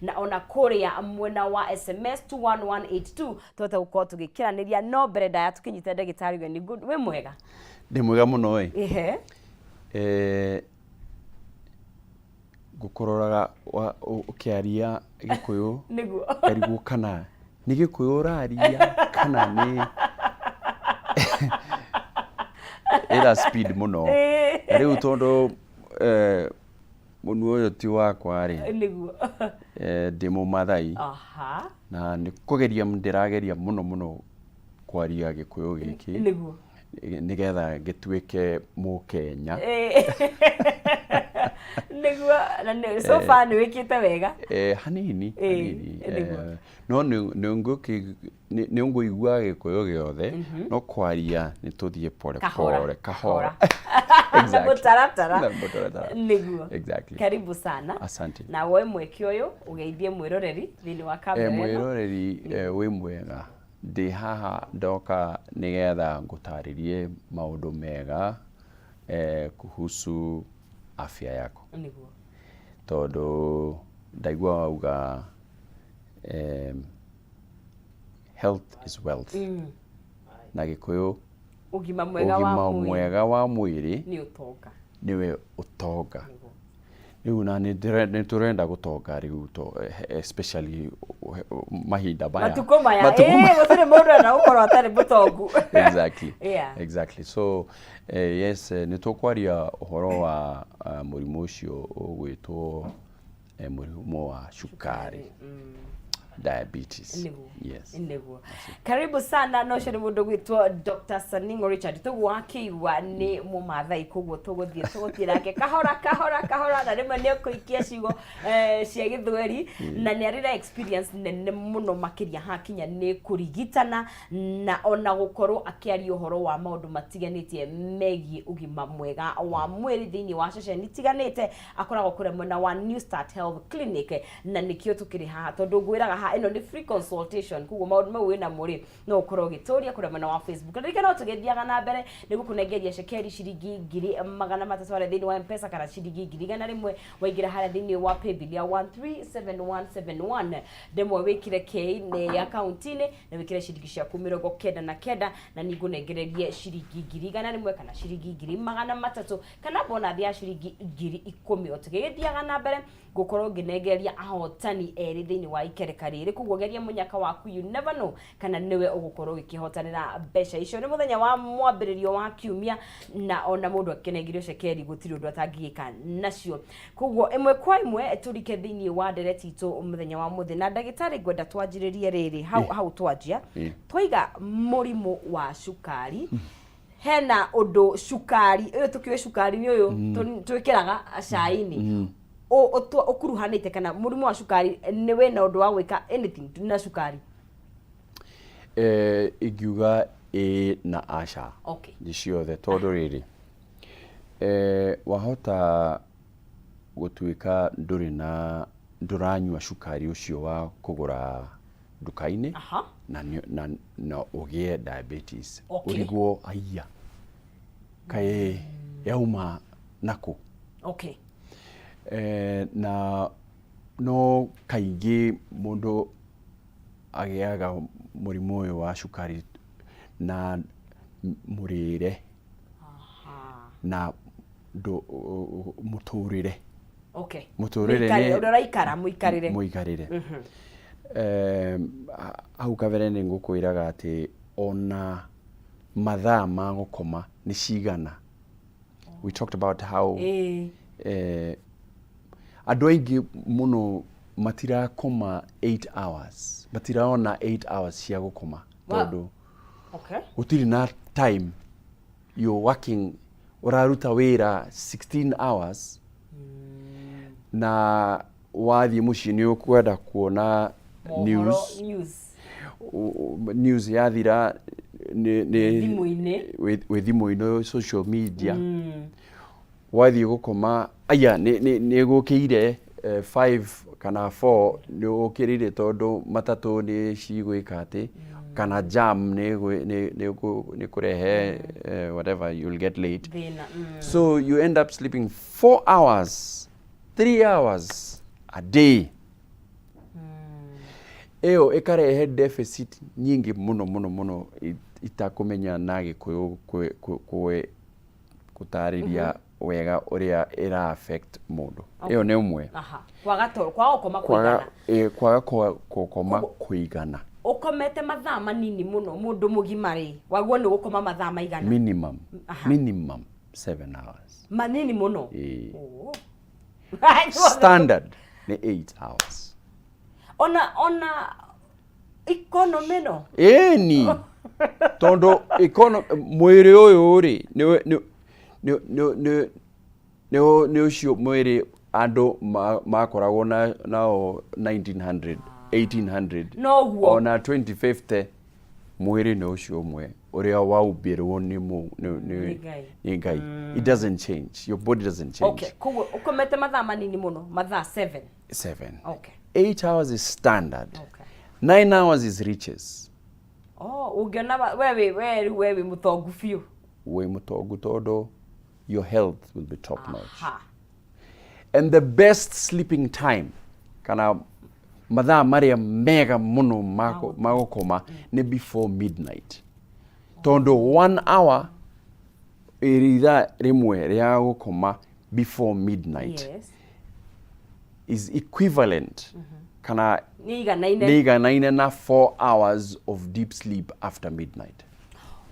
na ona kuria mwena wa SMS 21182 tota uko tugikiraniria no mbere ndaya tukinyita ndagitari we ni good we mwega ndi mwega muno we gukororaga ukiaria gikuyu niguo karibu kana ni gikuyu uraria kana ni ira speed muno riu tondo munu uyu ti wakwa ri niguo ndi mu mathai na ni kugeria ndirageria muno kwaria gikuyu giki niguo nigetha gituike mu Kenya niguo na so far ni wikite wega hanini no ni nguigua gikuyu giothe no kwaria ni tuthie pole kahora exactly niguo exactly karibu sana asante na we mweke uyu ugeithie mwiroreri thini wa kamera mwiroreri we mwega ndi haha ndoka nigetha ngutaririe maundu mega kuhusu afya yako niguo tondu ndaigua wauga health is wealth na gikuyu ugima mwega wa mwiri ni utonga niwe utonga riu na ni turenda gutonga riu especially mahinda baya matuko maya gutire mundu ana ukorwo atari mutongu exactly yeah. exactly so yes ni tukwaria uhoro wa murimu ucio ugwitwo murimu wa shukari diabetes yes niguo karibu sana no shiri mundu gwitwo Dr. Saningo Richard tugwakiwa ni mumathai kugwo tuguthie nake kahora na rimwe ni kuikia cigo cia githweri na ni arira experience nene muno makiria hakinya ni kurigitana na ona gukorwo akiaria uhoro wa maundu matiganitie megie ugima mwega wa mwiri thini wa ceceni tiganite akoragwo kure mwena wa New Start Health Clinic na nikio tukiri haha tondu gwiraga ino ni free consultation kugo maundu mau wina muri no ukorwo gitoria kure mwena wa Facebook ndike no tugithiaga na mbere nigu kunengeria shekeri ciringi 300 thini wa M-Pesa kana ciringi 100 waigira haria thini wa paybill ya 137171 demwe wikire K ne account ine na wikire ciringi cia 99 na ningu nengererie ciringi 100 kana ciringi 300 kana bona thia ciringi 10,000 otugithiaga na mbere gukorwo nginengeria ahotani eri thini wa ikerekarire kugo geria munyaka waku you never know kana niwe ugukorwo gikihotanira besha icio ni muthenya wa mwambiririo wa kiumia na ona mundu akenegirio shekeri gutiri undu atangika nacio kugo imwe kwa imwe turike thini wa ndereti itu muthenya wa muthi na ndagitari gwenda twanjiririe riri hau twanjia twiga murimu wa shukari hena undu shukari uyu tukiwe shukari ni uyu twikiraga cai-ini ukuruhanite kana murimu wa shukari ni we na undu wa gwika anything na shukari igiuga na asha okay ni ciothe tondu riri wahota gutuika nduranywa shukari ucio wa kugura dukaini na ugie diabetes urigwo aiya kae yauma nako okay na no kaingi mundu agiaga murimu uyu wa shukari na murire na muturire okay muturire ni uraikara muikarire au kavere ni ngukwiraga ati ona mathaa ma gukoma ni cigana we talked about how andu aingi muno matirakoma 8 hours matiraona 8 hours cia gukoma tondu okay utiri na time you're working uraruta wira 16 hours na wathi muci ni ukwenda kuona news yathira ni thimu-ini social media wathi gukoma aya ni gukire 5 kana 4 ni ukirire tondu matatu ni cigwika ati kana jam ni kurehe whatever you'll get late so you end up sleeping 4 hours 3 hours a day eo ikarehe deficit nyingi muno itakumenya na gikuyu kutariria wega uria ira affect mundu eo ne umwe kwaga gukoma kuigana kwaga gukoma kuigana ukomete mathaa manini muno mundu mugimari waguo ni gukoma mathaa maigana minimum 7 hours manini muno standard ni 8 hours ona economy no ni tondo mwiri uyu ri ni ucio mwiri andu makoragwo nao 1900 1800 no guo ona 2050 mwiri ni ucio mwe uria waubirwo ni ngai. It doesn't change, your body doesn't change. Okay, kugo ukomete mathaa manini muno mathaa 7. Okay, 8 hours is standard. Okay, 9 hours is riches. Ungiona wewe mutongu fiu we mutongu todo your health will be top notch. And the best sleeping time kana mathaa maria mega muno magukoma ni before midnight. Tondo 1 hour iritha rimwe ria gukoma before midnight is equivalent kana niganaine na 4 hours of deep sleep after midnight.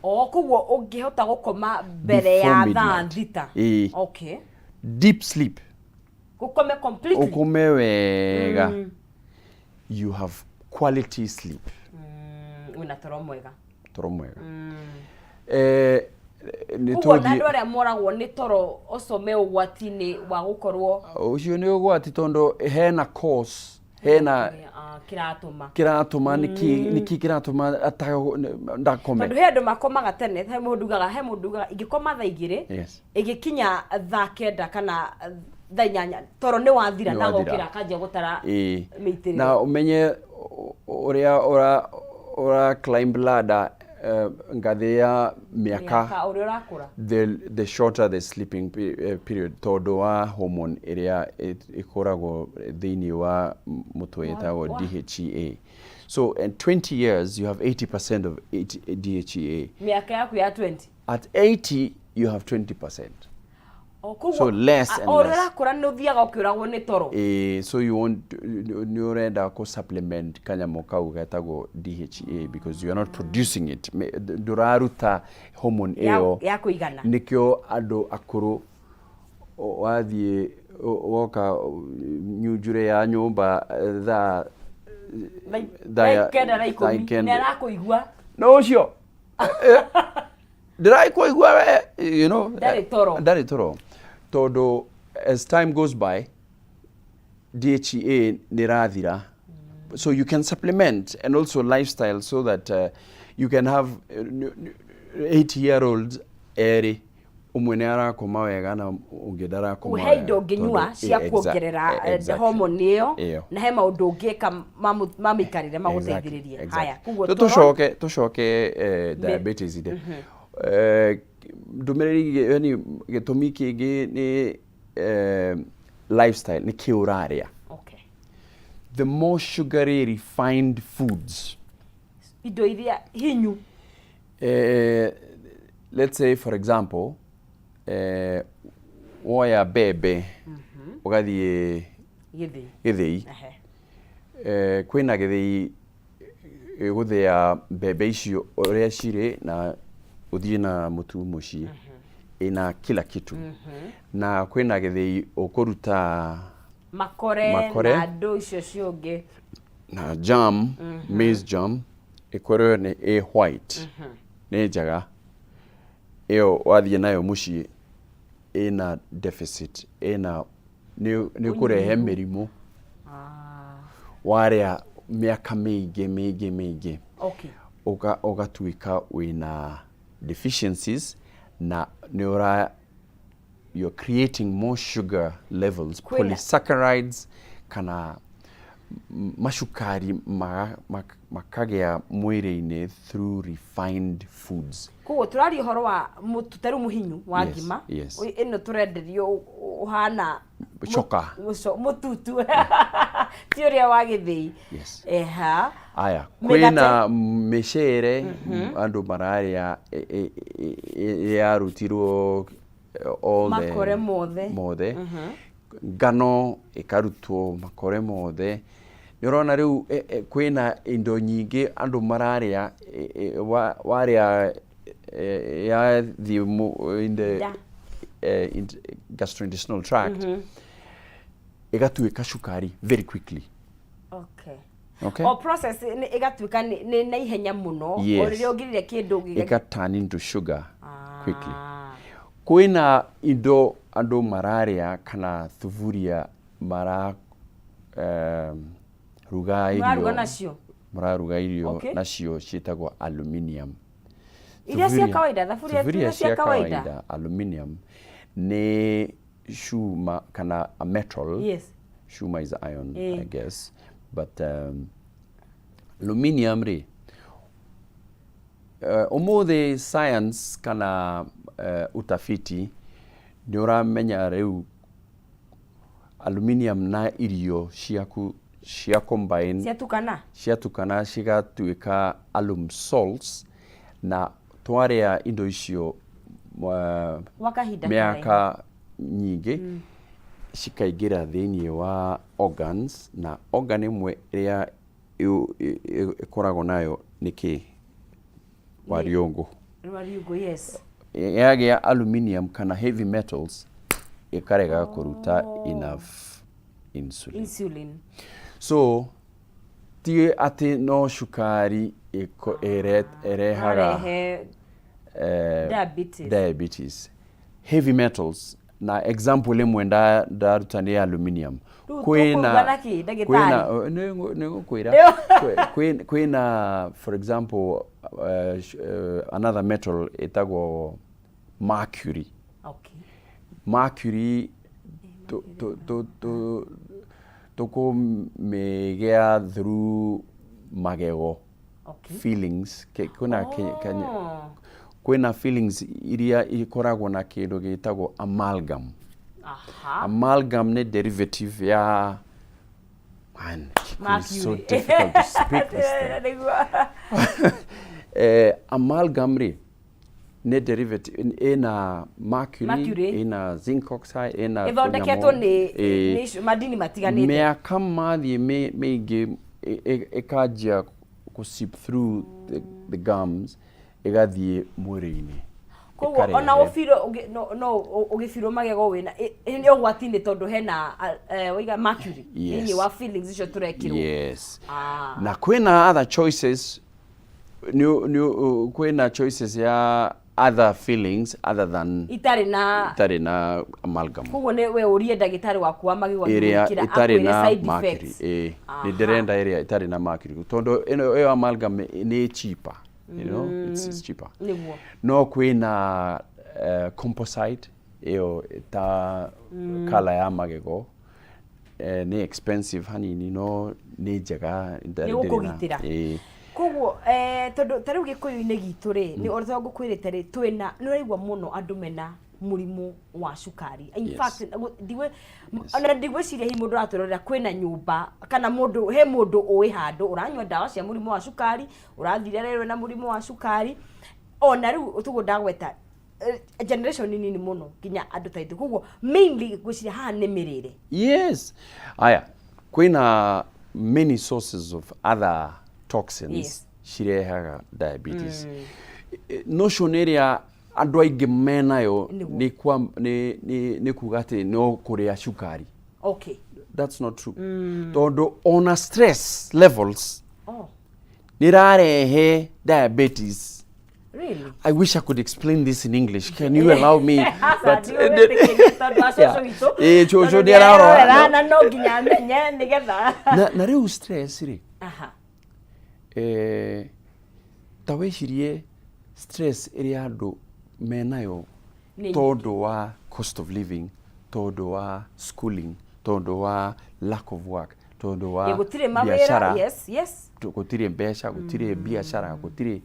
Kugo ungihota gukoma mbere ya thaa thita. Okay, deep sleep gukome completely ukome wega you have quality sleep. Una toro mwega ni todi na ndore moragwo ni toro osome ugwati-ini wa gukorwo ucio ni ugwati tondo hena cause hena kiratuma niki kiratuma ndakome tondu he andu makomaga tene he mundugaga ingikoma thaa 2 igikinya thaa 9 kana thaa 8 toro ni wathira na gukira kanje gutara meitiri na umenye uria ora climb ladder ngathi ya miaka the shorter the sleeping period todo wa hormone area ikoragwo thini wa mutwe etagwo DHEA. So in 20 years you have 80% of DHEA. Miaka yaku ya 20 at 80 you have 20%. So less and less. So you want to supplement kanyamo kau getago DHEA because you are not producing it. Duraruta hormone eo nikyo ado akuru wathie woka nyujure ya nyumba no sure. Did I kuigwa you know dari toro todo as time goes by DHEA nirathira so you can supplement and also lifestyle so that you can have 80-year-olds eri umwene arakoma wega na ungidara koma uheido nginywa cia kuongerera hormone iyo na he maundu ungika mamikarire maguteithiririe haya kugo tucoke diabetes ide dumereri yani gitumi kingi ni lifestyle ni kiuraria. Okay, the more sugary refined foods ido iria hinyu let's say for example woya bebe ugathie githii kwina githii guthia bebe icio uria cire na uthie na mutu muci ina kila kitu na kwina githii ukuruta makore na ndo icio ciungi na jam maize jam ikorwo ni white ni njaga iyo wathie nayo muci ina deficit ina ni kurehe mirimu waria miaka mingi. Okay, ugatuika wina deficiencies na you're creating more sugar levels, polysaccharides kana mashukari makagea mwiri-ini through refined foods. Kugo turari horo wa mututeru muhinyu wa ngima ino turenderio uhana choka mututu ti uria wa githii. Yes. Eha. Aya, kwina micere andu mararia yarutirwo all makore mothe. Ngano ikarutwo makore mothe. Nirona riu kwina indo nyingi andu mararia waria ya the in the gastrointestinal tract igatuika shukari very quickly. Okay. Okay. O process igatuika ni na ihenya muno orire ogirire kindu giga turn into sugar quickly. Kwina indo andu mararia kana thuburia mara ruga irio mararuga irio nacio cietagwo aluminium. Iria cia kawaida thaburia cia kawaida aluminium ni shuma kana a metal. Yes. Shuma is iron, I guess, but aluminium ri omothe science kana utafiti ni uramenya riu aluminium na irio ciaku cia combine ciatukana cigatuika alum salts na twaria indo icio miaka nyingi cikaingira thiini wa organs na organ imwe iria ikoragwo nayo niki wariungu. Yes. Yagia aluminium kana heavy metals ikarega kuruta enough insulin. So ti ati no shukari erehaga diabetes. Heavy metals na example imwe ndaruta ni aluminium. Kwina for example another metal etagwo mercury. Okay. Mercury to megea through magego. Okay. Feelings kwina feelings iria ikoragwo na kindu gitagwo amalgam. Amalgam ne derivative ya so difficult to speak this thing. Amalgam ri ne derivative ina mercury ina zinc oxide ina ithondeketwo ni madini matiganite miaka mathie meige ekajia ku seep through the gums igathie mwiri-ini. Koguo ona ufiro no ugifiro magego wina ni ogwatini tondu hena wiga mercury ni wa feelings icio turekirwo. Yes. Na kwina other choices kwina choices ya other feelings other than itari na amalgam. Koguo ne we urie ndagitari waku wa magego gwikira akwire side effects. Ni derenda area itari na mercury tondu ino amalgam ni cheaper. You know, it's cheaper. No kwina composite eo ta kala ya magego ni expensive hanini no ni njega ndagitira. Koguo tondu tariu gikuyu-ini gitu ri ni ortho ngukwirite ri twina ni uraigwa muno andu mena murimu wa shukari. In fact digwe ciria hi mundu aturorera kwina nyumba kana mundu he mundu uwi handu uranywa dawa cia murimu wa shukari urathire rero na murimu wa shukari ona riu tugo ndagweta generation nini muno kinya andu taitu. Koguo mainly gwiciria haha ni mirire. Yes. Aya kwina many sources of other toxins cirehaga diabetes. Notion area andu aingi menayo ni kugate no kuria shukari. Okay. That's not true. Tondu on stress levels nirarehe diabetes. Really? I wish I could explain this in English. Can you allow me? But na riu stress ri. Taweshirie stress iri andu menayo tondu wa cost of living, tondu wa schooling, tondu wa lack of work, tondu wa biashara. Yes. Gutire mbeca, gutire biashara, gutire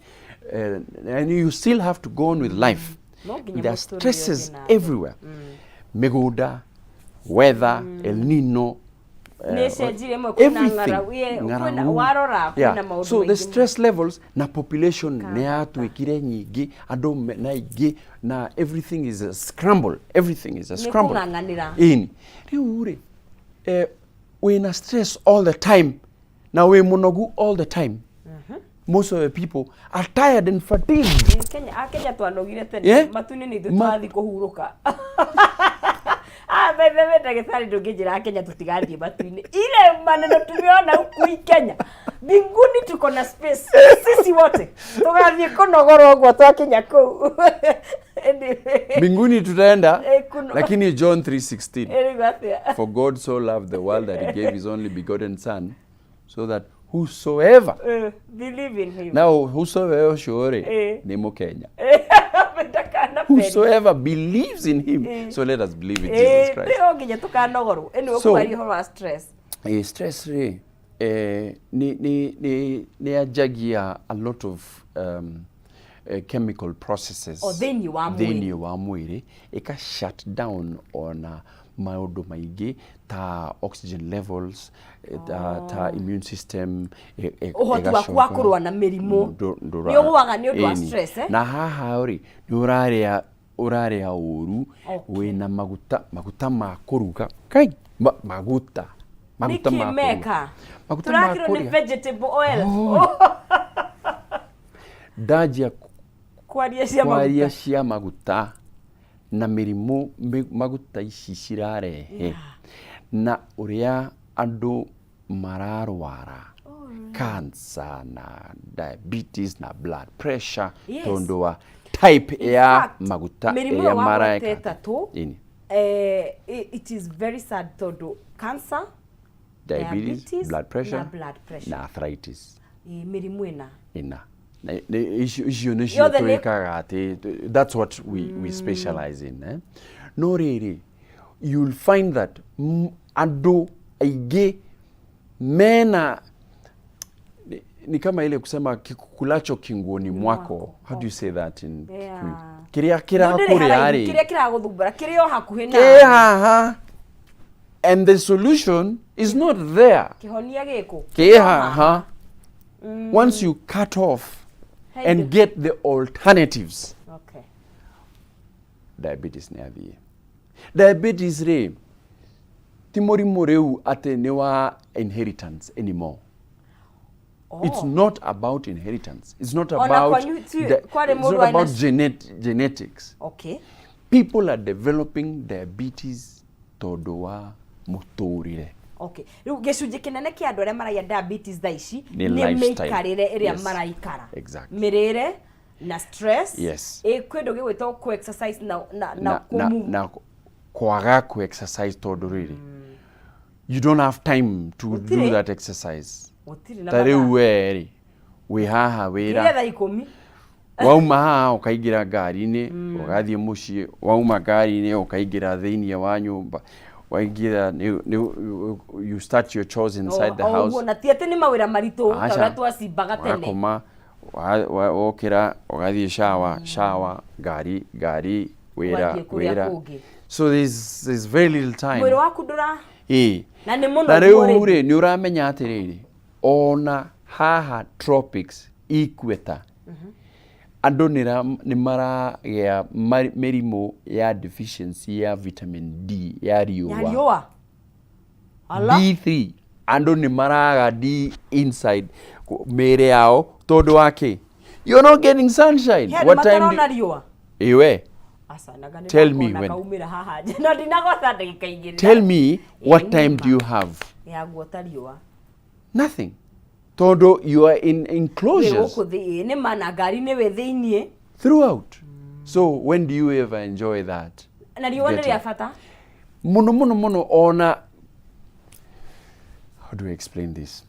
and you still have to go on with life. There are stresses everywhere. Migunda, weather, El Nino, So the stress levels na population ne atwikire nyingi andu na ingi na everything is a scramble, in riu we na stress all the time na we munogu all the time. Most of the people are tired and fatigued. Kenya twanogire tene matune ni twathi kuhuruka. Bebe ndagĩtarĩ ndũngĩnjĩra Kenya tũtigathiĩ matu-inĩ. Ile maneno tumeona huku Kenya. Mbinguni tuko na space. Sisi wote tugathiĩ kũnogora ũguo twakinya kũu. Mbinguni tutaenda lakini John 3:16. For God so loved the world that he gave his only begotten son so that whosoever believe in him. Now whosoever sure ni Mukenya. Whosoever believes in him. So let us believe in Jesus Christ. So stress ni ajagia a lot of chemical processes thĩinĩ wa mwĩrĩ ika shut down on maũndũ maingĩ ta oxygen levels, ta immune system, ũhoti waku wa kũrũa na mĩrimũ nĩ ũgũaga nĩ ũndũ wa stress. Na haha nĩ ũrarĩa ũru wĩna maguta ma kũruga maguta ma kũruga turakĩrwo nĩ vegetable oil ndajia kwaria cia maguta na mĩrimũ maguta ici cirarehe na ũrĩa andũ mararwara cancer na diabetes na blood pressure tondu wa type ya maguta ya maraika. It is very sad tondu cancer, diabetes, blood pressure na arthritis mĩrimũ ina that's what we specialize in. No really, you'll find that ando aige mena ni kama ile kusema kikulacho kinguoni mwako. How do you say that in kiria hakuri kiria kiraguthumbura kiria hakuhi na and the solution is not there. Kihonia giko once you cut off and get the alternatives. Diabetes ni athie. Diabetes re timorimu reu ate ni wa inheritance anymore. It's not about inheritance. It's not about genetics. People are developing diabetes todo wa muturire. Riu gicunji kinene kia andu aria maragia diabetes tha ici ni meikarire iria maraikara. Mirire na stress. Kwindo gigwitwo ku exercise na kwaga ku exercise tondu riri you don't have time to do that exercise. Tari weri we haha wira wauma haha ukaigira ngari-ini ugathie mucii wauma ngari-ini ukaigira thiini wa nyumba waigira you start your chores inside the house. Na tiete ni mawira maritu tara twacimbaga tene wakoma okira ugathie shower ngari wira. So there's very little time. Mwiri waku ndura na ni muno rĩu ni uramenya atiriri ona haha tropics equator andu ni maragĩa mĩrimũ ya deficiency ya vitamin D ya riũa D3 andu ni maraga D inside mĩĩrĩ yao tondu wake you're not getting sunshine. What time iwe tell me when tell me what time do you have? Nothing. Todo you are in enclosures throughout. So when do you ever enjoy that? Mono ona. How do I explain this?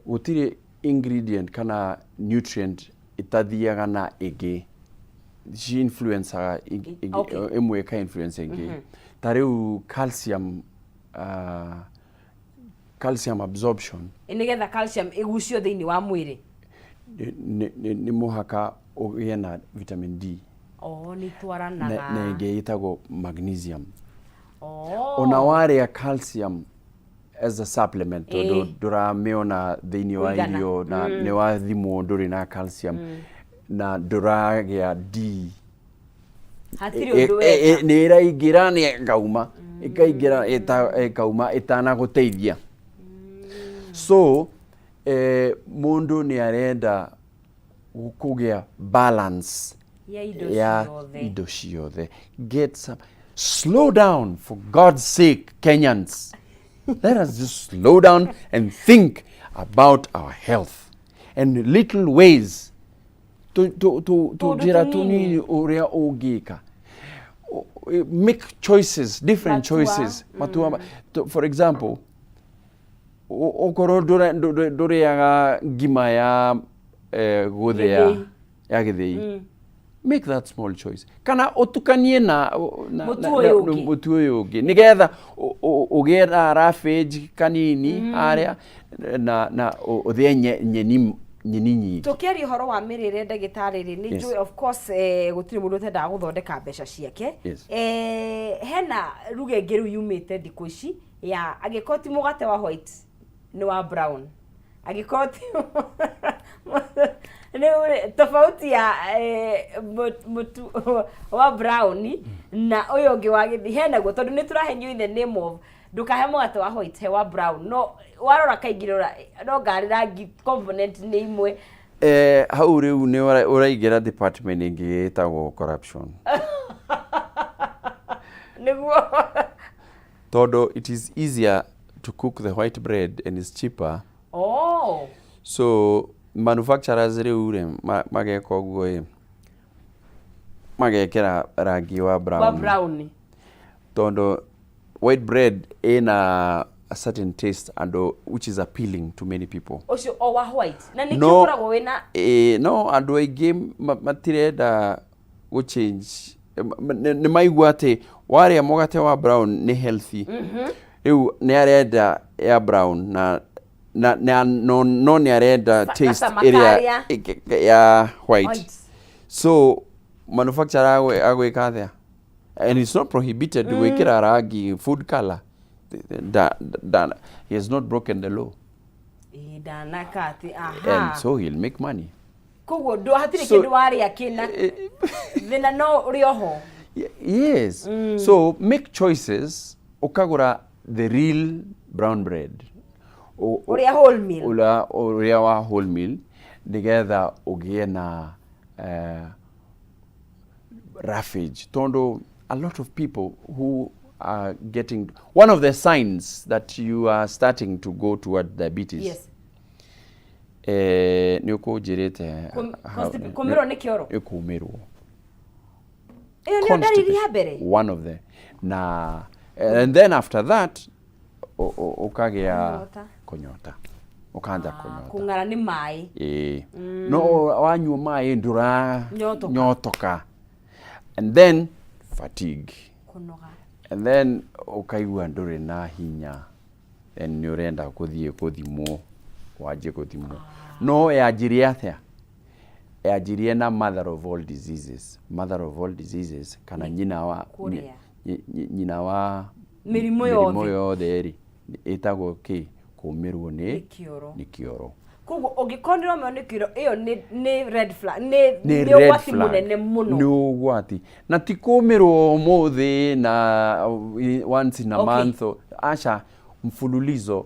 Utiri ingredient kana nutrient itathiaga na igi she influence imwe ka influence igi tariu calcium absorption inigetha calcium igucio thiini wa mwiri ni muhaka ugie na vitamin D ni twaranaga na igi itagwo magnesium ona waria calcium as a supplement to ndurameona thiini wa irio na ni wathimo nduri na calcium na nduragia D hatiri undu weka ni iraingira ni ngauma ikaingira ikauma itana guteithia so mundu ni arenda kugia balance ya indo ciothe get some slow down for God's sake Kenyans. Let us just slow down and think about our health and little ways to jira tuni uria ugika. Make choices, different choices. For example, okoro duriaga ngima ya guthia ya githii. Make that small choice. Kana otukanie na mutu uyu ungi nigetha ugera ravage kanini aria na uthie nyeni tukiari horo wa mirire ndagitari ni njui of course gutiri mundu utenda guthondeka mbeca ciake hena ruge ngeru yumite ndiku ici ya agikoti mugate wa white ni wa brown agikoti ni tofauti ya mutu wa brown na uyo ngi wa githi hena go tondu ni turahenyu in the name of ndukahe mugate wa white he wa brown no warora kaingirora no ngari rangi component ni imwe hau riu ni uraigira department ingi etagwo corruption niguo todo it is easier to cook the white bread and it's cheaper so manufacturers riu mageka uguo magekera rangi wa brown todo white bread in a certain taste and which is appealing to many people. Ocio o wa white na ni kikoragwo wina no andu aige matirenda go change ni maigua ati waria mugate wa brown ni healthy riu ni arenda ya brown na no ni arenda taste area ya white so manufacturer agwika there and it's not prohibited to wekira rangi food color he has not broken the law and so he'll make money kogo do hatiri kindu wari akina thina no rioho yes so make choices ukagura the real brown bread uria whole meal uria wa whole meal nigetha ugie na ravage tondo a lot of people who are getting one of the signs that you are starting to go toward diabetes ni ukujirite kumiro ni kioro ikumirwo iyo ni dalili ya mbere one of the na and then after that ukagia kunyota ukanja kunyota kungara ni mai no wanywa mai ndura nyotoka and then fatigue kunoga and then ukaigua nduri na hinya and ni urenda kuthie kuthimwo waje kuthimwo no yajiria atia yajiria na mother of all diseases kana nyina wa mirimo yothe eri itagwo kumirwo ni kioro kogo ogikondero me ni kioro iyo ni red flag ni ugwati munene muno ni ugwati na ti kumirwo muthi na once in a month asha mfululizo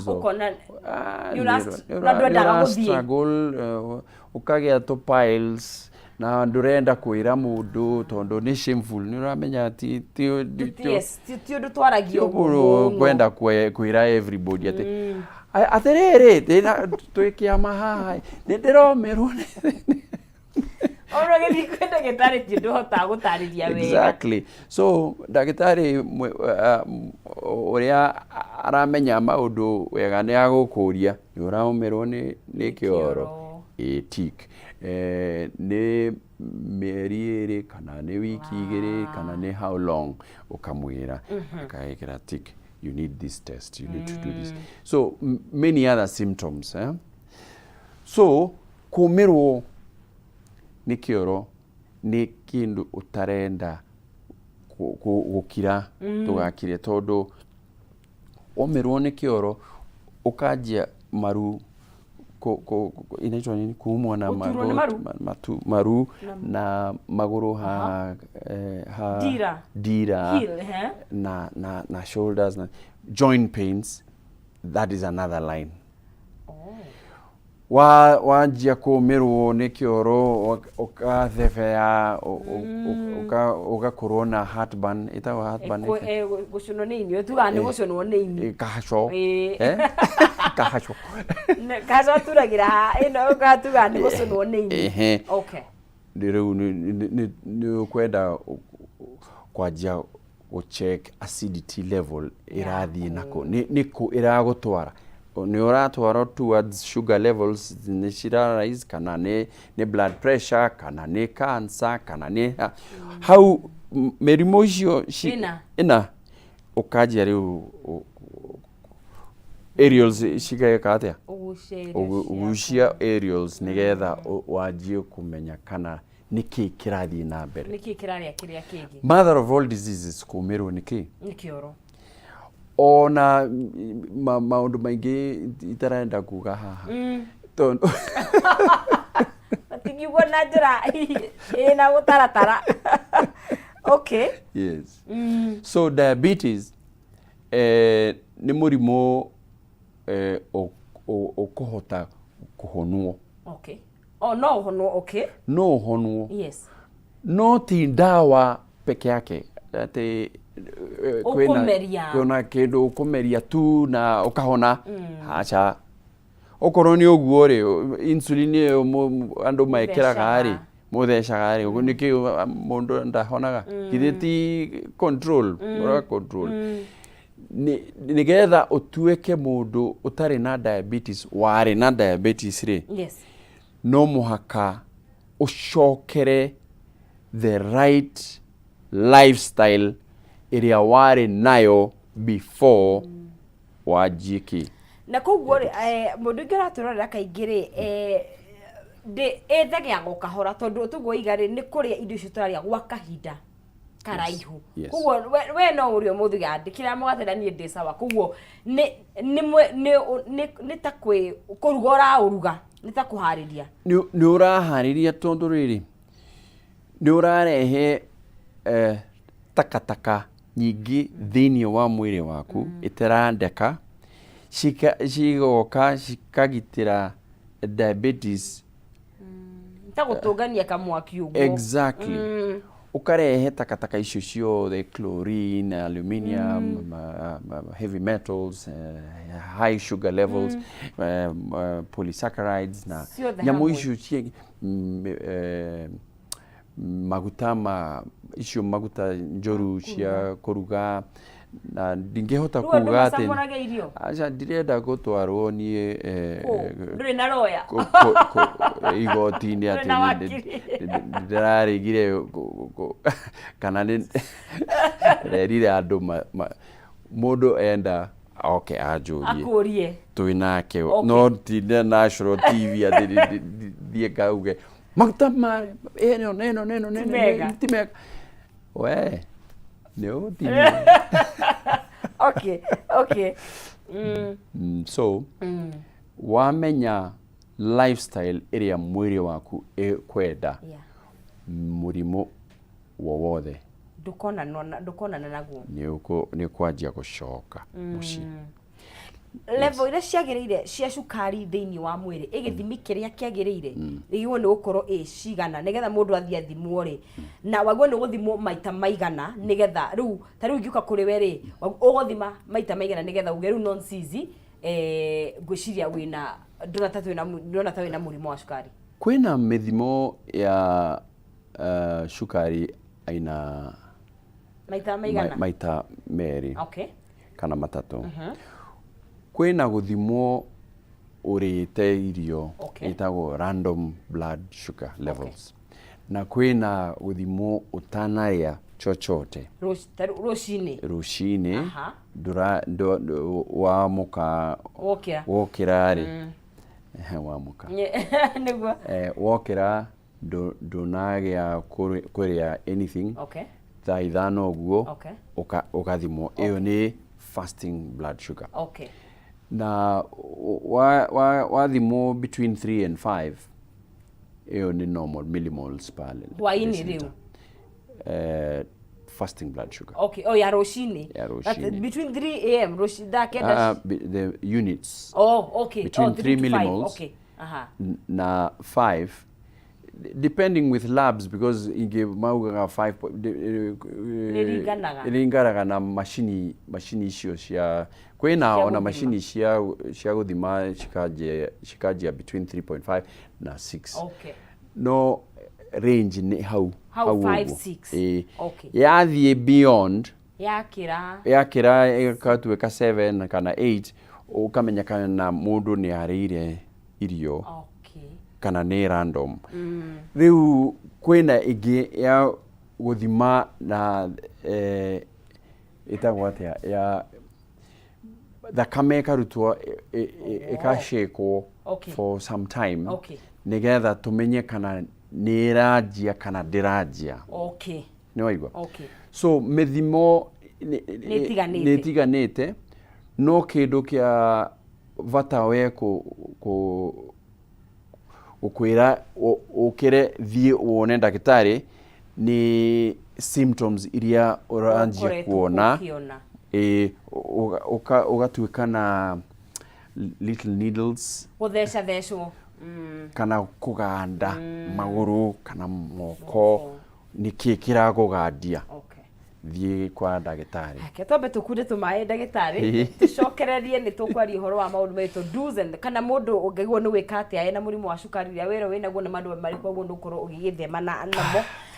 ukona you struggle ukagia to piles na ndurenda kuira mundu tondo ni shameful ni uramenya ti ndu twaragio kwenda kuira everybody ati aterere twikia mahai ni ndiromerwo oro githii kwenda ndagitari ti nduhota gutariria wega exactly so ndagitari uria aramenya maundu wega ni agukuria ni uramerwo ni kioro tik ni mieri iri kana ni wiki igiri kana ni how long ukamwira akaikira tik you need this test, you need to do this. So many other symptoms so kumirwo ni kioro ni kindu utarenda gukira tugakire tondu omerwo ni kioro ukanjia maru inaitwa nini kuumwa na maru na maguru dira heel, na shoulders na joint pains. That is another line. Wanjia kumirwo ni kioro ukathebea ugakorwo na heartburn itawa heartburn gucuno ni inyo tuga ni gucuno ni inyo kahaco kahaco kahaco turagira ino gatuga ni gucuno ni inyo. Okay, ndiru ni kwenda kwajia check acidity level irathi nako niko iragutwara ni uratwara towards sugar levels ni shira rise kana ni blood pressure kana ni cancer kana ni how merimo icio ina ukajia riu aerials shigeka atia ugucia aerials nigetha wajie kumenya kana niki kirathi na mbere niki kiraria kiria kingi. Mother of all diseases kumirwo niki nikioro ona maundu maingi itarenda kuga haha tondu atingiugo na njira ina gutaratara. Okay, yes. So diabetes ni murimo okuhota kuhonwo. Okay, no honwo. Okay, no honwo. Yes, no ti ndawa peke yake ati kwina kindu ukumeria tu na ukahona. Acha okorwo ni uguo ri insulin andu maikiraga ari muthecaga ari uguo niki mundu ndahonaga githiti control control nigetha utuike mundu utari na diabetes wari na diabetes ri. Yes, no muhaka ucokere the right lifestyle iria wari nayo before wajiki na koguo mundu ngiraturora kaingiri de ethagia gukahora tondu tugo igari ni kuria indo icio turaria gwa kahinda karaihu. Koguo we no urio muthugi andikira mugatera nie ndi sawa. Koguo ni ta kwi kuruga uruga ni ta kuhariria ni urahariria tondu riri ni urarehe takataka nyingi thiini wa mwiri waku itirandeka cigoka cikagitira diabetes ta gutungania kamwaki uguo. Exactly. Ukarehe takataka icio ciothe chlorine, aluminium, heavy metals, high sugar levels, polysaccharides na nyamu icio cie maguta icio maguta njoru cia kuruga na ndingehota kuga ati acha ndirenda gutwarwo nie nduri na roya igoti-ini ati ndirarigire kana ni rerire andu mundu enda okay ajurie twinake no ti national TV ati thie kauge maguta ma neno timega we no ti. Okay. So wamenya lifestyle iria mwiri waku kwenda murimo wowothe ndukona naguo ni kwanjia gucoka muci. Level ira ciagiriire cia cukari thiini wa mwiri igithimi kiria kiagiriire igwo ni gukorwo cigana nigetha mundu athie athimwo ri na wagwo ni guthimwo maita maigana nigetha riu ngiuka kuri we ri uguthima maita maigana nigetha uge riu nonsizi ngwiciria wina ndona ta wina murimo wa cukari. Kwina mithimo ya cukari aina maita maigana maita meri. Okay, kana matatu. Kwina guthimwo urite irio itagwo random blood sugar levels. Na kwina guthimwo utanaria chochote rushini wamuka wokirari wamuka niguo wokira ndunagia kuria anything thaa ithano ũguo Okay. Ũgathimwo. Ĩyo nĩ fasting blood sugar. Okay. Na wathimwo between 3 and 5, ĩyo nĩ normal millimoles per hwainĩ rĩu fasting blood sugar. Okay. Oh, ya rũcinĩ. Ya rũcinĩ. Between 3 am thaa kenda. The units. Oh, okay. Between 3 millimoles. Okay. Na 5, depending with labs, because inge maugaga 5 iringanaga na machini icio cia kwina ona machini cia guthima cikanjia between 3.5 na 6. Okay. No range ni hau 5 6. Okay. Yathie beyond yakira ikatuika 7 kana 8, ukamenya kana mundu ni arĩire irio. Okay. Kana nĩ random. Rĩu kwĩna ĩngĩ ya gũthima na ĩtagwo atĩa ya thakame ĩkarutwo ĩkashakwo for some time. Okay. Nĩgetha tũmenye kana nĩ ĩranjia kana ndĩranjia. Okay. Nĩ waigua? Okay. So mĩthimo nĩ ĩtiganĩte, no kĩndũ kĩa bata we ukwira ukire thie wone ndagitari ni symptoms iria uranjia kuona ugatuika na little needles thecwo kana kuganda maguru kana moko niki kiragugandia. Thie kwa ndagitari. Twambe tukunde tumae ndagitari tucokererie ni tukwari horo wa maundu maitu do's and kana mundu ungegwo ni wika atia ena murimu wa cukari ria wero wina guo na mandu mari kwa gundu koro ugigithema namo.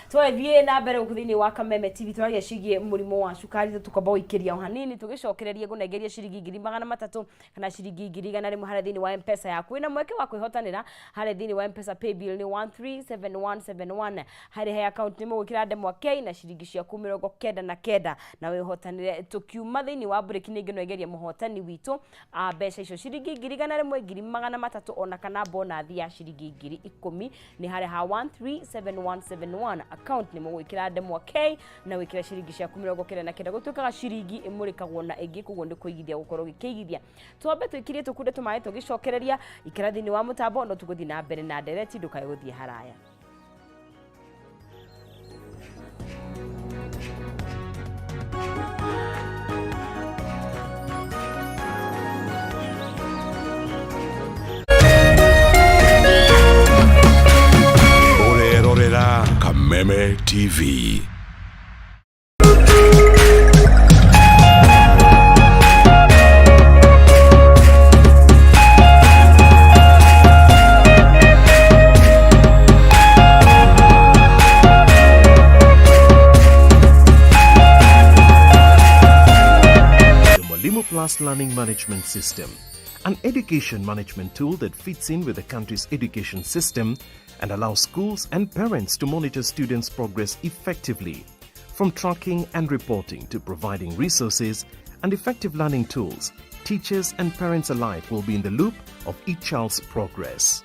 Twethie na mbere ukuthini wa Kameme TV twaria cigie murimu wa cukari tukamba guikiria hanini tugicokererie gunengeria ciringi 300 kana ciringi 100 harä thini wa M-Pesa yaku na mweke wa kwihotanira harä thini wa M-Pesa pay bill ni 137171 harä he account ni mugwikira ndemwa K na ciringi ciaku 99 na wihotanire tukiuma thini wa break ni ngeno egeria muhotani witu mbeca icio ciringi 100 ona kana bonathi ya ciringi 10,000 ni harä ha 137171 account ni mugwikira ndemwa K na wikira ciringi ciaku 99 gutuikaga ciringi imurikagwo na ingi kuguo ndi kuigithia gukorwo gikigithia. Twambe twikirie tukunde tumae tugicokereria ikira thini wa mutambo no tuguthi na mbere na ndereti ndukae guthie haraya. Kameme TV. Mwalimu Plus Learning Management System, an education management tool that fits in with the country's education system and allows schools and parents to monitor students' progress effectively. From tracking and reporting to providing resources and effective learning tools, teachers and parents alike will be in the loop of each child's progress.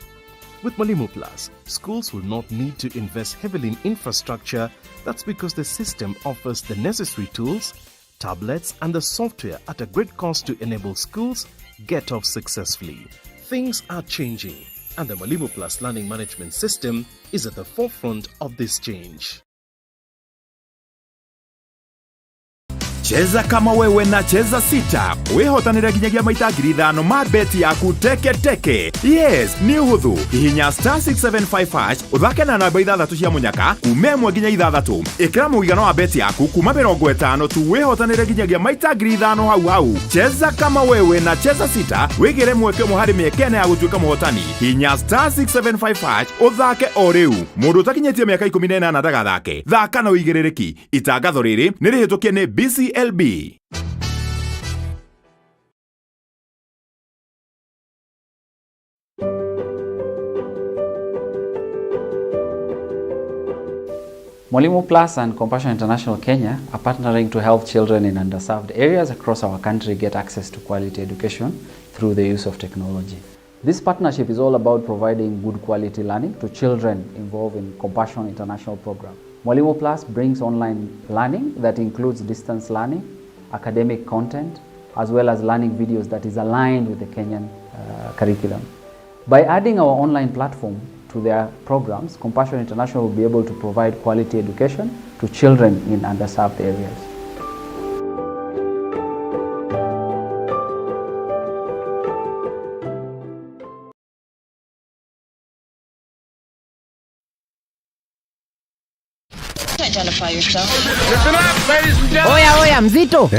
With Mwalimu Plus, schools will not need to invest heavily in infrastructure. That's because the system offers the necessary tools, tablets and the software at a great cost to enable schools get off successfully. Things are changing, and the Mwalimu Plus Learning Management System is at the forefront of this change. Cheza kama wewe na cheza sita. Wihotanira ginyagia maita 5,000 ma beti yaku teke teke. Yes, ni uhuthu. Hihinya *675# uthake na namba 6 cia munyaka kume 1 nginya 6. Ikira muigano wa beti yaku kuma 50 tu wihotanira ginyagia maita 5,000 hau. Cheza kama wewe na cheza sita. Wigire mweke muhari miekene ya gutuika muhotani. Hihinya *675# uthake o riu. Mundu utakinyetie miaka 18 ndagathake. Thaka na uigirereki. Itangatho riri ni rihitukie ni BCLB. Mwalimu Plus and Compassion International Kenya are partnering to help children in underserved areas across our country get access to quality education through the use of technology. This partnership is all about providing good quality learning to children involved in Compassion International program. Mwalimu Plus brings online learning that includes distance learning, academic content, as well as learning videos that is aligned with the Kenyan curriculum. By adding our online platform to their programs, Compassion International will be able to provide quality education to children in underserved areas. Oya mzito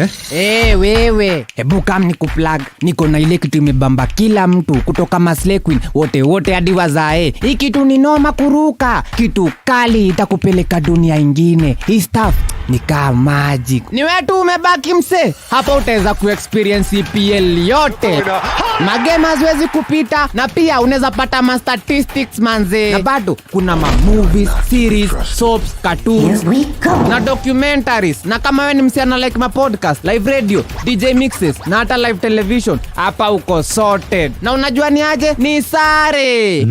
wewe, hebu kam nikuplug. Niko na ile kitu imebamba kila mtu kutoka Maslay Queen wote hadi wazae. Hii kitu ni noma kuruka, kitu kali itakupeleka dunia ingine. Hii stuff ni kama magic. Ni wewe tu umebaki mse, hapa utaweza kuexperience EPL yote. Magame haziwezi kupita, na pia unaweza pata ma statistics manze. Na bado kuna ma movies, series, soaps, cartoons na documentaries. Na kama wewe ni msichana like ma podcast, live radio, DJ mixes na hata live television, hapa uko sorted. Na unajua ni aje? Ni sare.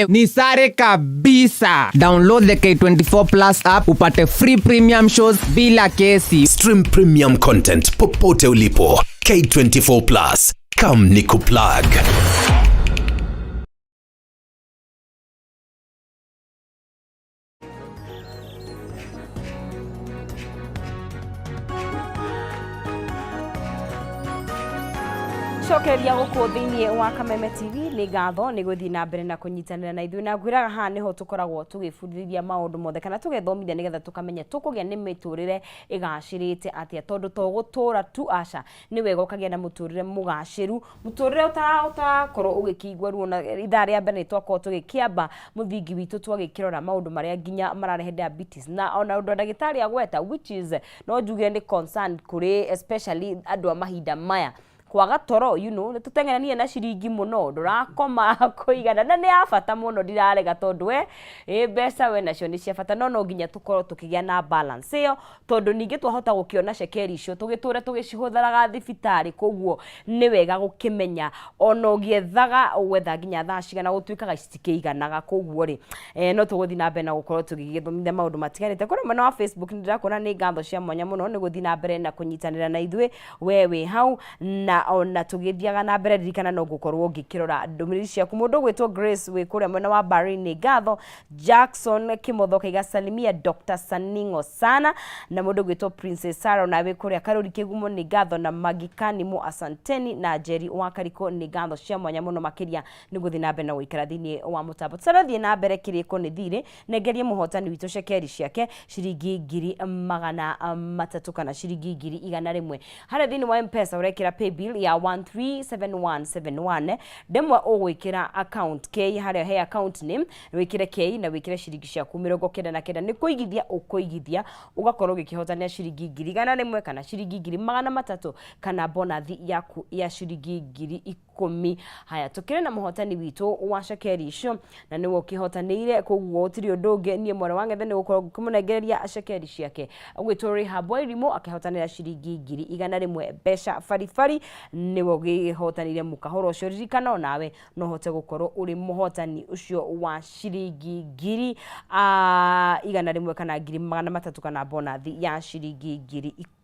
Ni sare kabisa. Download the K24 Plus app upate free premium shows bila kesi. Stream premium content popote ulipo. K24 Plus. Come nikuplug. Cokeria guku thiini wa Kameme TV ni ngatho ni guthii na mbere na kunyitanira na ithuĩ na ngwiraga haha niho tukoragwo tugibundithia maundu mothe kana tugethomithia nigetha tukamenya tukugia ni miturire igacirite atia tondu to gutura tu aca ni wega ukagia na muturire mugaciru, muturire utakorwo ugikigwa ruo na ithaa ria mbere twakorwo tugikiamba muthingi witu twagikirora maundu maria nginya mararehe diabetes na ona undu ndagitari agweta, which is no njuge ni concerned kuri especially andu a mahinda maya kwaga toro, tutengenanie na ciringi muno ndurakoma kuigana na ni afata muno ndirarega tondu we mbeca we nacio ni cia bata, no nginya tukorwo tukigia na balance iyo tondu ningi twahota gukiona cekeri icio tugiture tugicihutharaga thibitari. Koguo ni wega gukimenya ono giethaga wetha nginya thaa cigana gutuikaga citikiiganaga. Koguo ri no tuguthi na mbere na gukorwo tugigithomithia maundu matiganite kuri mwena wa Facebook. Ndirakona ni ngatho cia mwanya muno ni guthi na mbere na kunyitanira na ithuĩ wewe hau na ona tugithiaga na mbere. Ririkana no gukorwo ngikirora ndumiriri ciaku. Mundu gwitwo Grace we kuria mwena wa Bari ni ngatho. Jackson Kimothoka igasalimia Dr. Saningo sana, na mundu gwitwo Princess Sarah na we kuria Karuri Kigumo ni ngatho, na Magikani mu asanteni, na Jerry wa Kariko ni ngatho cia mwanya muno makiria ni guthi na mbere na guikara thiini wa mutambo. Tarathie na mbere kiriko ni thire nengerie muhotani witu cekeri ciake ciringi 300 kana ciringi 100 haria thiini wa M-Pesa urekira paybill ya 137171 demwe ugwikira account K haria he account name wikire K na wikire ciringi ciaku 99 ni kuigithia ukuigithia ugakorwo gikihotania ciringi 100 kana ciringi 300 kana bonathi yaku ya ciringi 10,000. Haya tukire na muhotani witu wa cekeri icio na niwe ukihotanire. Koguo tiri ndunge nie mwara wangethe ni gukorwo kumunengereria cekeri ciake gwitwo Boi Rimo akihotanira ciringi 100 besha farifari niwe gihotanire mukahoro ucio. Ririkana nawe no hote gukorwo uri muhotani ucio wa ciringi 100 kana 300 kana bonathi ya ciringi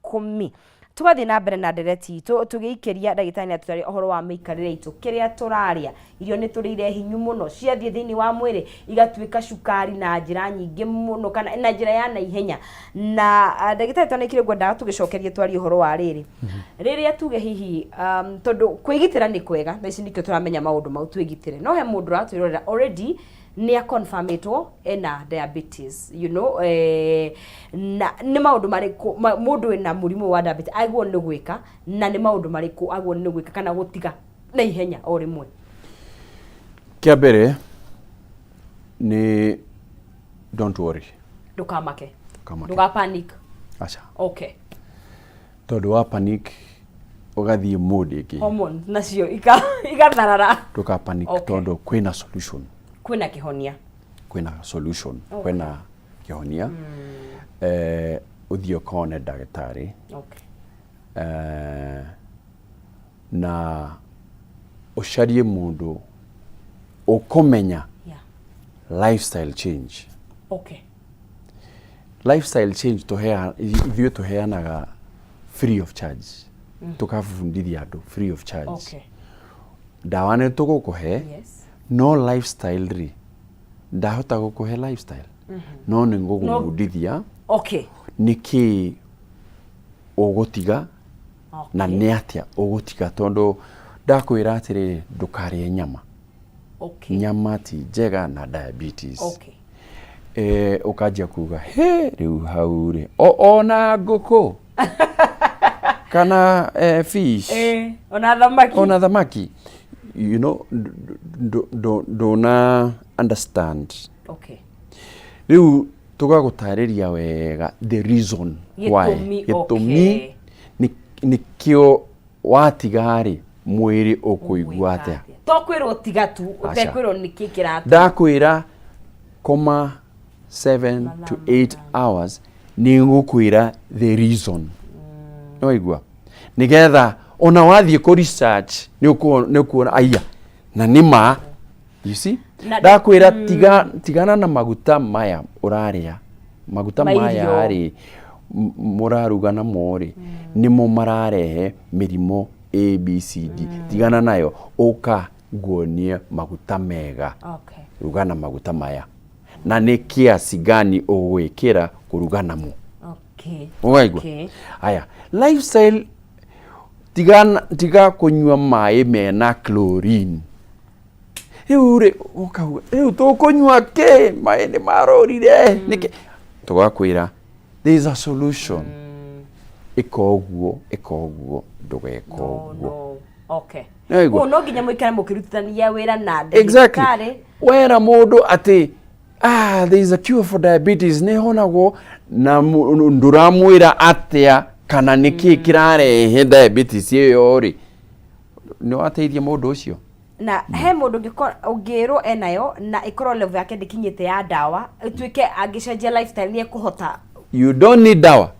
10,000. Tugathi na mbere na ndereti itu tugiikeria ndagitari atutari ohoro wa mikarire itu kiria turaria irio ni turire hinyu muno ciathie thiini wa mwiri igatuika cukari na njira nyingi muno kana na njira ya na ihenya. Na ndagitari twanekire gwenda tugicokerie twari ohoro wa riri riria tuge hihi tondu kwigitira ni kwega na ici nikio turamenya maundu mau twigitire. No he mundu ratwirorera already ni confirmetwo ena diabetes, na ni maundu mariku mundu ena murimu wa diabetes agwo ni gwika, na ni maundu mariku agwo ni gwika kana gutiga na ihenya o rimwe. Kiambere ni don't worry, ndukamake, nduga panic. Acha okay, tondu wa panic ugathie mood iki hormone nacio igatharara. Nduka panic tondu kwina solution, kwina kihonia, kwina solution, kwina kihonia. Uthio kone ndagitari. Na ucarie mundu ukomenya lifestyle change. lifestyle change ithuĩ tũheanaga free of charge tukabundithia andũ free of charge. Okay. Ndawa nĩ tũgũkũhe, Yes. no lifestyle rĩ ndahota gũkũhe lifestyle no nĩ ngũgũbundithia Okay. nĩkĩ ũgũtiga na nĩ atĩa ũgũtiga, tondũ ndakwĩra atĩrĩ ndũkarĩe nyama. Okay. Nyama ti njega na diabetes. Okay. Ũkanjia kuga rĩu hau rĩ ona ngũkũ kana fish ona thamaki, you know, don't understand. Okay. Rĩu tũgagũtarĩria wega the reason why gĩtũmi nĩkĩo watiga rĩ mwĩrĩ ũkũigua atĩa. Tokwĩrwo tiga tu ũtekwĩrwo nĩkĩ kĩratũma. Ndakwĩra koma 7 to 8 hours nĩ ngũkwĩra the reason. No igua nigetha ona wathiĩ ku research nĩ ukuona aya na nĩma, you see. Ndakwĩra tigana na maguta maya ũrarĩa, maguta maya rĩ mũraruga na mori nĩmo mararehe mĩrimũ ABCD. Tigana nayo ũka nguonie maguta mega. Okay. Ruga na maguta maya na nĩ kiasi gani ũgwĩkĩra kũruga namo. Okay. Unaigua? Aya, lifestyle tiga kunyua maĩ mena chlorine. Rĩu ukauga rĩu tũkũnyua kĩ maĩ nĩ marorire nĩkĩ? Tũgakwĩra there is a solution. Ĩka ũguo ndũgeka ũguo. Okay. No nginya mũikare mũkĩrutithania wĩra na ndagĩtarĩ. Exactly. Wera mũndũ atĩ there is a cure for diabetes nĩ honagwo na nduramwĩra atĩa kana nĩkĩ kĩrarehe diabetes ĩyo rĩ nĩ wateithia mũndũ ũcio. Na he mũndũ ũngĩrwo enayo na ikorwo level yake ndĩkinyĩte ya ndawa ĩtuĩke angĩcenjia lifestyle nĩ ekũhota. You don't need dawa.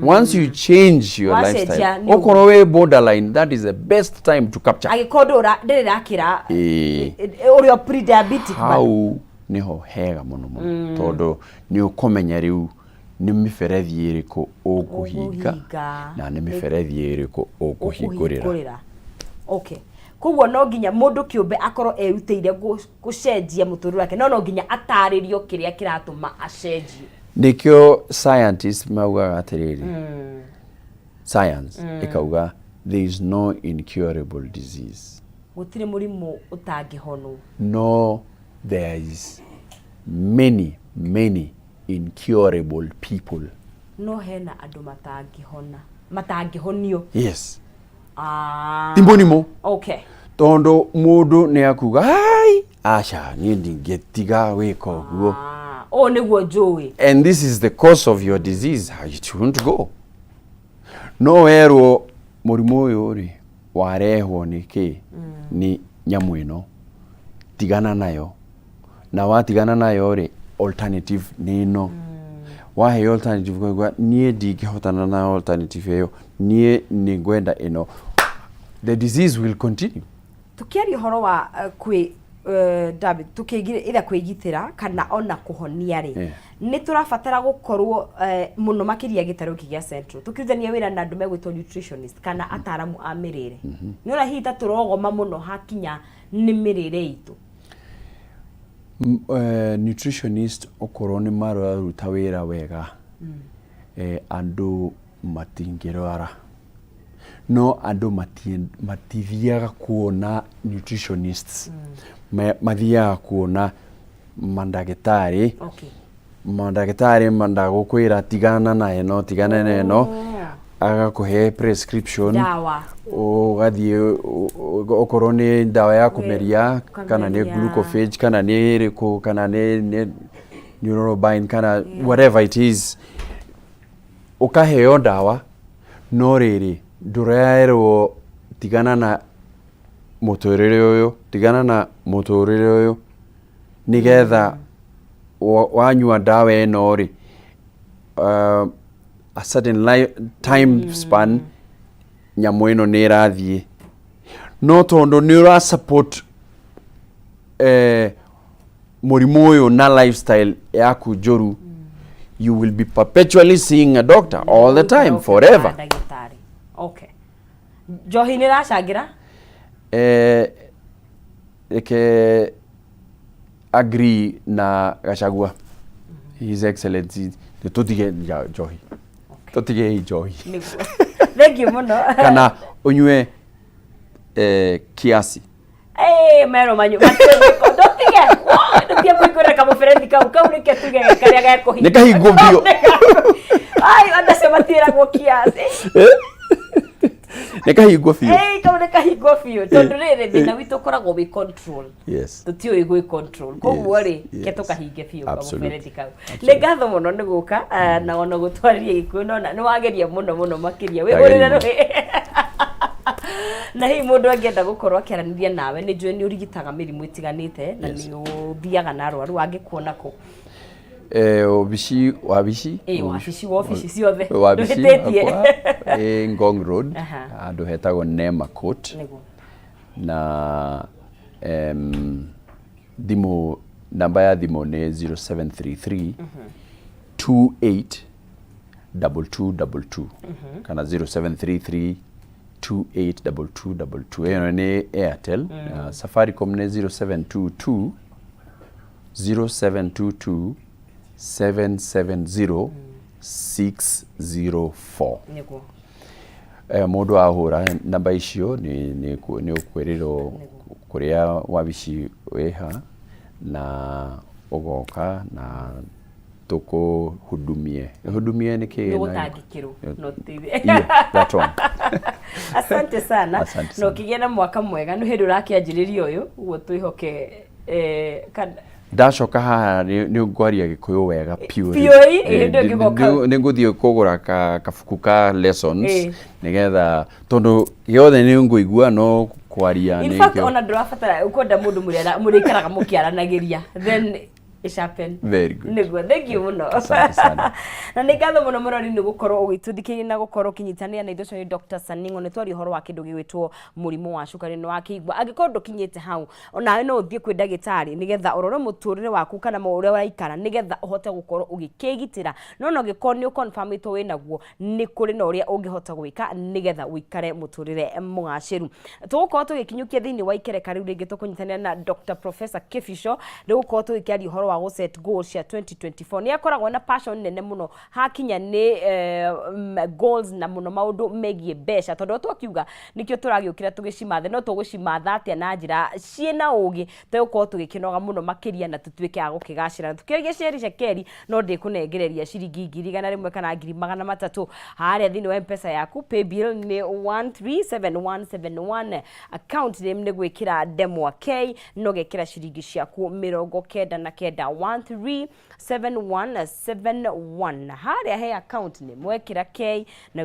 Once you change your lifestyle, okorwo we borderline, that is the best time to capture. Agĩkorwo ndĩrĩ rakĩra ũrĩa pre-diabetic. Hau niho hega mũno tondũ nĩ ũkũmenya rĩu nĩ mĩberethi ĩrĩkũ ũkũhinga na nĩ mĩberethi ĩrĩkũ ũkũhingũrĩra. Okay. Koguo no nginya mũndũ kĩũmbe akorwo erutĩire gũcenjia mũtũrĩre wake, no nginya atarĩrio kĩrĩa kĩratũma acenjie. Nikyo scientists maugaga atĩrĩrĩ. Science ikauga there is no incurable disease. Gũtirĩ mũrimũ ũtangĩhonwo. No, there is many incurable people. No hena andũ matangĩhonio. Yes. Timbonimo. Okay. Tondo mũndũ nĩ akuga acha niĩ ndingĩtiga wĩka ũguo. Nĩguo njũĩ. And this is the cause of your disease. How you shouldn't go. No werwo mũrimũ ũyũ rĩ warehwo nĩkĩ ni nyamũ ĩno. Tigana nayo. Na watigana nayo rĩ alternative nĩ ĩno. Wahe alternative kwa niĩ ndingĩhotana na alternative ĩyo. Niĩ nĩ ngwenda ĩno. The disease will continue. Tukiaria ũhoro wa David tukĩgira kwĩgitĩra kana ona kũhonia rĩ nĩ tũrabatara gũkorwo mũno makĩria gĩtarũ kĩa Central tukirithania wĩra na andũ megwĩtwo nutritionist kana ataramu a mĩrĩre. Nĩ ona hihi tũrogoma mũno hakinya nĩ mĩrĩre itũ. Nutritionist okorwo nĩ mararuta wĩra wega andũ matingĩrwara. No andũ matithiaga kuona nutritionists. Mathiaga kuona mandagĩtarĩ. Okay. Mandagĩtarĩ mandagũkwĩra tigana na ĩno tigana na ĩno agakũhe prescription. Dawa. Ũgathiĩ okorwo nĩ ndawa ya kũmeria kana nĩ glucophage kana nĩ ĩrĩkũ kana nĩ neurobine kana whatever it is. Ũkaheo ndawa no rĩrĩ ndũrerwo tigana na mũtũrĩre ũyũ nigetha wanyua ndawa ĩno rĩ a certain time span nyamũ ĩno nĩ ĩrathiĩ. No tondũ nĩ ũra support mũrimũ ũyũ na lifestyle yaku njũru you will be perpetually seeing a doctor all the time, forever. Okay. Johi ni rashagira? Eke agree na Gachagua. His Excellency. Tutige Johi. Tutige Johi. Thank you muno. Kana unywe kiasi. Mero manyu. Tutige. Tutige kuikora kama friend kau ni ketuge karia ga ko. Nika higobio. Ai anda sema tira kwa kiasi. Nika higofio. Kama nika higofio. Tondurere bina wito koragwo we control. Yes. Tutio igwe control. Koguo ri ketoka hige fio kama friend kau. Legatho muno niguka na ona gutwarire ikuo no ni wageria muno makiria. We urira no. Na hii mundu angienda gukorwo akiaraniria nawe ni njue ni urigitaga mirimu itiganite na ni uthiaga na arwaru angikuona ku wabici wabici ciothe Ngong Road andu hetagwo Nema Court na thimu namba ya thimu ni 0733 28 2222 kana 0733 282222 eno ni Airtel. Safaricom ni 0722 0722 770 604. Niguo. Mundu ahura namba icio ni ukwirirwo kuria wabici weha na ugoka na toko hudumie ni kile gutangikirwo no tithi that one. Asante sana no kigena mwaka mwega no hindu rakianjiririo uyu uguo twihoke ndacoka haha ni ngwaria gikuyu wega pure ni nguthie kugura kabuku ka lessons nigetha tondu giothe ni nguigua no kwaria ni in fact ona ndurabatara ukonda mundu murikaraga mukiaranagiria then it happened. Very good. Niguo, thank you muno. Asante sana. Na nigatho muno murori ni gukorwo ugituthikiria na gukorwo kinyitania na ithucio ni Dr. Saningo ni twari horo wa kindu gigwitwo murimu wa cukari no akigwa agikorwo ndukinyite hau ona no uthie kwi ndagitari nigetha urore muturire waku kana uria uraikara nigetha uhote gukorwo ugikigitira no gikorwo ni confirm ito winaguo ni kuri na uria ungihota gwika nigetha uikare muturire mugaciru tugukorwo tugikinyukia thiini wa ikereka riu ringi tukunyitania na Dr. Professor Kifisho ni gukorwo tugikiari horo wa set goals cia 2024 ni akoragwo na passion nene muno hakinya ni goals na muno maundu megie besha tondu twakiuga nikio turagiukira tugicimathe no tugucimatha atia na njira ciena ugi tugukorwo tugikinoga muno makiria na tutuike a gukigacira tukirige ciari keri no ndikunengereria ciringi 100 kana 300 haria thini wa M-Pesa yaku pay bill ni 137171 account name ni gwikira demo k no gekira ciringi ciaku 99 137171 haria he account ni mwekira k na